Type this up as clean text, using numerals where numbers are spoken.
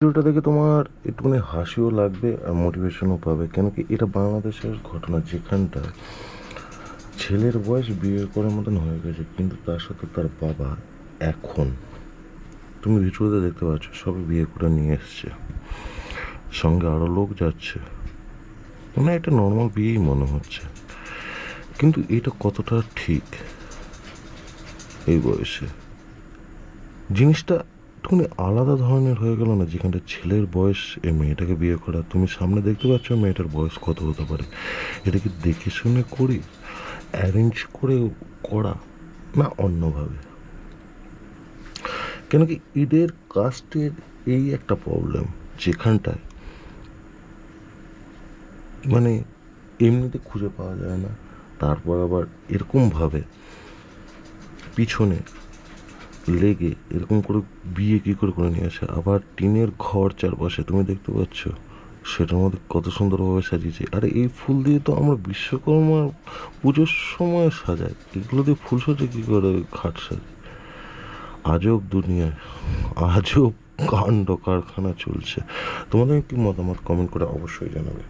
ভিডিওটা দেখে তোমার একটুখানি হাসিও লাগবে আর মোটিভেশনও পাবে, কেন কি এটা বাংলাদেশের ঘটনা, যেখানটা ছেলের বয়স বিয়ে করার মতন হয়ে গেছে, কিন্তু তার সাথে তার বাবা এখন, তুমি ভিডিওতে দেখতে পাচ্ছ, সবে বিয়ে করে নিয়ে এসছে, সঙ্গে আরও লোক যাচ্ছে, মানে এটা নর্মাল বিয়েই মনে হচ্ছে। কিন্তু এটা কতটা ঠিক এই বয়সে? জিনিসটা একটুখানি আলাদা ধরনের হয়ে গেল না? যেখানটা ছেলের বয়স এই মেয়েটাকে বিয়ে করা, তুমি সামনে দেখতে পাচ্ছ মেয়েটার বয়স কত হতে পারে। এটা কি দেখে শুনে করি, অ্যারেঞ্জ করে করা, না অন্যভাবে? কেন কি এদের কাস্টের এই একটা প্রবলেম, যেখানটায় মানে এমনিতে খুঁজে পাওয়া যায় না, তারপর আবার এরকমভাবে পিছনে লেগে এরকম করে বিয়ে কী করে করে নিয়ে আসে। আবার টিনের ঘর চারপাশে তুমি দেখতে পাচ্ছ, সেটার মধ্যে কত সুন্দরভাবে সাজিয়েছে। আরে এই ফুল দিয়ে তো আমরা বিশ্বকর্মা পুজোর সময় সাজাই, এগুলো দিয়ে ফুল সাজে কী করে খাট সাজে? আজব দুনিয়ায় আজব কাণ্ড কারখানা চলছে। তোমাদের কি মতামত কমেন্ট করে অবশ্যই জানাবে।